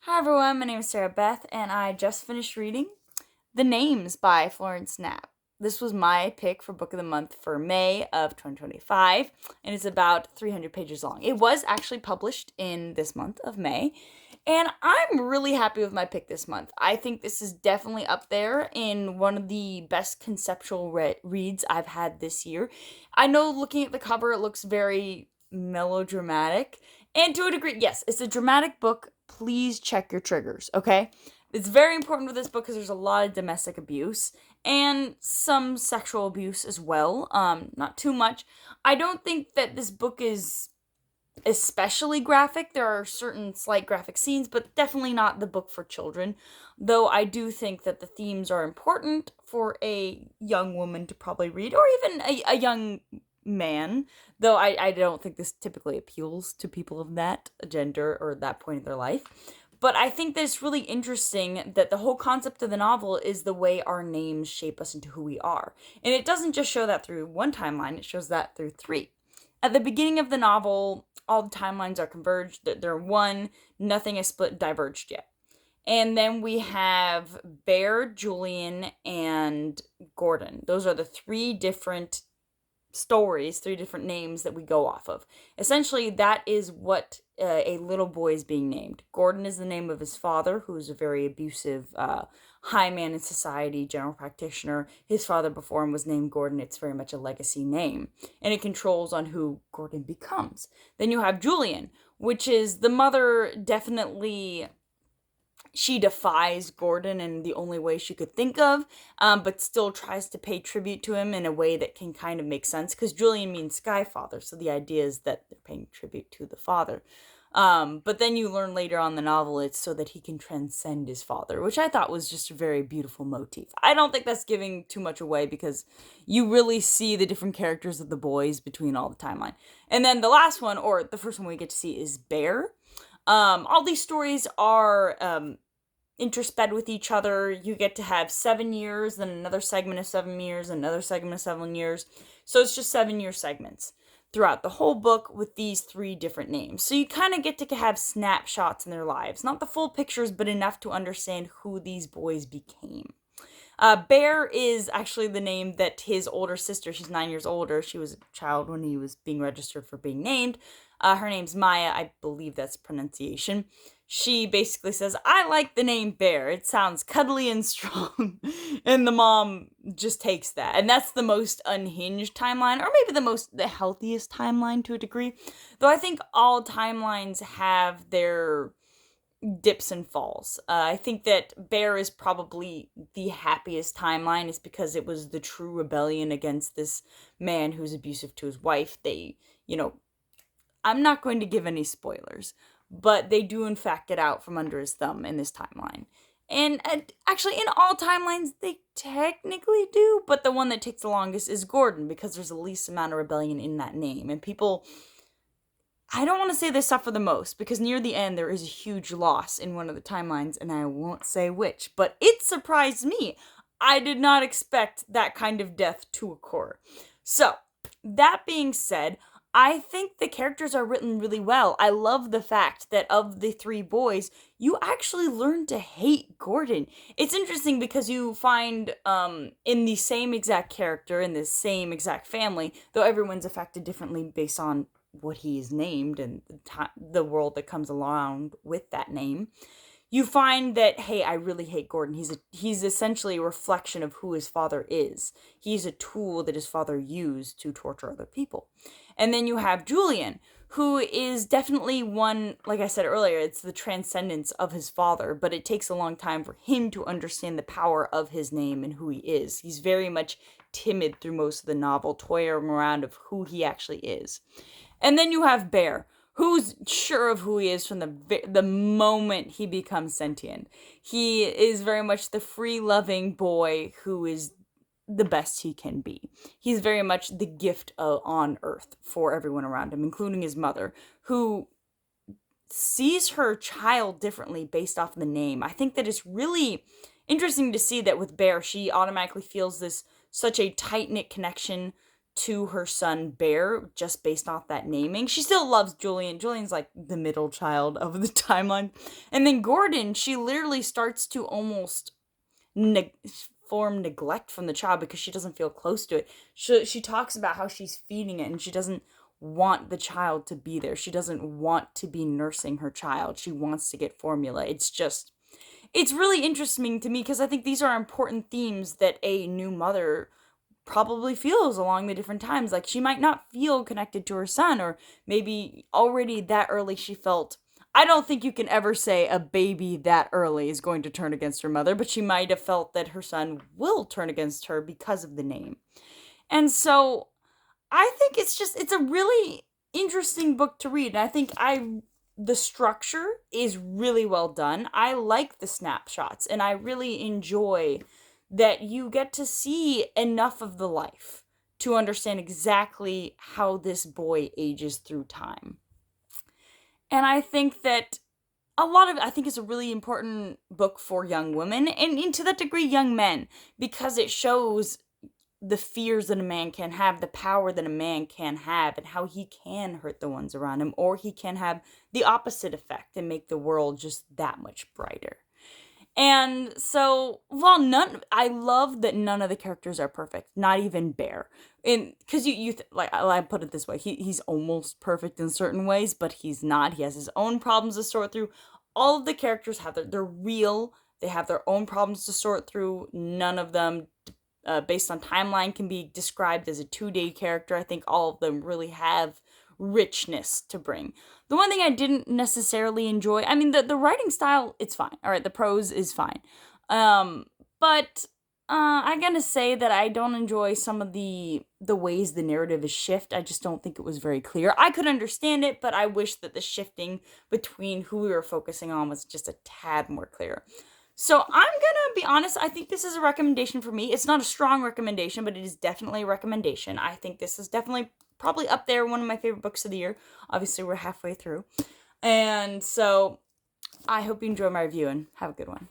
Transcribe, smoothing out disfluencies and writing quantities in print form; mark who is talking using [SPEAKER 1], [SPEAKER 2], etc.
[SPEAKER 1] Hi everyone, my name is Sarah Beth, and I just finished reading The Names by Florence Knapp. This was my pick for Book of the Month for May of 2025, and it's about 300 pages long. It was actually published in this month of May, and I'm really happy with my pick this month. I think this is definitely up there in one of the best conceptual reads I've had this year. I know looking at the cover, it looks very melodramatic, and to a degree, yes, it's a dramatic book. Please check your triggers, okay? It's very important with this book because there's a lot of domestic abuse and some sexual abuse as well. Not too much. I don't think that this book is especially graphic. There are certain slight graphic scenes, but definitely not the book for children. Though I do think that the themes are important for a young woman to probably read, or even a young man. Though I don't think this typically appeals to people of that gender or that point of their life. But I think that it's really interesting that the whole concept of the novel is the way our names shape us into who we are. And it doesn't just show that through one timeline, it shows that through three. At the beginning of the novel, all the timelines are converged. They're one, nothing is split, diverged yet. And then we have Bear, Julian, and Gordon. Those are the three different stories, three different names that we go off of. Essentially, that is what a little boy is being named. Gordon is the name of his father, who is a very abusive high man in society, general practitioner. His father before him was named Gordon. It's very much a legacy name, and it controls on who Gordon becomes. Then you have Julian, which is the mother definitely she defies Gordon in the only way she could think of, but still tries to pay tribute to him in a way that can kind of make sense, because Julian means Sky Father, so the idea is that they're paying tribute to the father. But then you learn later on in the novel it's so that he can transcend his father, which I thought was just a very beautiful motif. I don't think that's giving too much away because you really see the different characters of the boys between all the timeline. And then the last one, or the first one we get to see, is Bear. All these stories are intersped with each other. You get to have 7 years, then another segment of 7 years, another segment of 7 years. So it's just 7 year segments throughout the whole book with these three different names. So you kind of get to have snapshots in their lives. Not the full pictures, but enough to understand who these boys became. Bear is actually the name that his older sister, she's 9 years older, she was a child when he was being registered for being named. Her name's Maya, I believe that's pronunciation. She basically says, I like the name Bear. It sounds cuddly and strong. And the mom just takes that. And that's the most unhinged timeline, or maybe the healthiest timeline to a degree. Though I think all timelines have their dips and falls. I think that Bear is probably the happiest timeline, is because it was the true rebellion against this man who's abusive to his wife. I'm not going to give any spoilers, but they do in fact get out from under his thumb in this timeline. And actually, in all timelines, they technically do, but the one that takes the longest is Gordon, because there's the least amount of rebellion in that name. And people, I don't want to say they suffer the most, because near the end there is a huge loss in one of the timelines, and I won't say which, but it surprised me. I did not expect that kind of death to occur. So, that being said, I think the characters are written really well. I love the fact that of the three boys, you actually learn to hate Gordon. It's interesting because you find in the same exact character, in the same exact family, though everyone's affected differently based on what he is named and the world that comes along with that name, you find that, hey, I really hate Gordon. He's essentially a reflection of who his father is. He's a tool that his father used to torture other people. And then you have Julian, who is definitely one, like I said earlier, it's the transcendence of his father, but it takes a long time for him to understand the power of his name and who he is. He's very much timid through most of the novel, toying around of who he actually is. And then you have Bear, who's sure of who he is from the moment he becomes sentient. He is very much the free-loving boy who is the best he can be. He's very much the gift on Earth for everyone around him, including his mother, who sees her child differently based off the name. I think that it's really interesting to see that with Bear, she automatically feels this such a tight-knit connection to her son Bear just based off that naming. She still loves Julian. Julian's like the middle child of the timeline. And then Gordon, she literally starts to almost form neglect from the child because she doesn't feel close to it. She talks about how she's feeding it and she doesn't want the child to be there. She doesn't want to be nursing her child. She wants to get formula. It's really interesting to me because I think these are important themes that a new mother probably feels along the different times. Like, she might not feel connected to her son, or maybe already that early she felt. I don't think you can ever say a baby that early is going to turn against her mother, but she might have felt that her son will turn against her because of the name. And so I think it's a really interesting book to read. And I think the structure is really well done. I like the snapshots, and I really enjoy that you get to see enough of the life to understand exactly how this boy ages through time. And I think that I think it's a really important book for young women, and to that degree, young men, because it shows the fears that a man can have, the power that a man can have, and how he can hurt the ones around him, or he can have the opposite effect and make the world just that much brighter. And so, I love that none of the characters are perfect, not even Bear. And because like, I put it this way, he's almost perfect in certain ways, but he's not. He has his own problems to sort through. All of the characters they're real. They have their own problems to sort through. None of them, based on timeline, can be described as a 2D character. I think all of them really have richness to bring. The one thing I didn't necessarily enjoy, I mean, the writing style, it's fine. All right, the prose is fine. But I'm gonna say that I don't enjoy some of the ways the narrative is shifted. I just don't think it was very clear. I could understand it, but I wish that the shifting between who we were focusing on was just a tad more clear. So I'm gonna be honest, I think this is a recommendation for me. It's not a strong recommendation, but it is definitely a recommendation. I think this is definitely probably up there, one of my favorite books of the year. Obviously, we're halfway through. And so I hope you enjoy my review, and have a good one.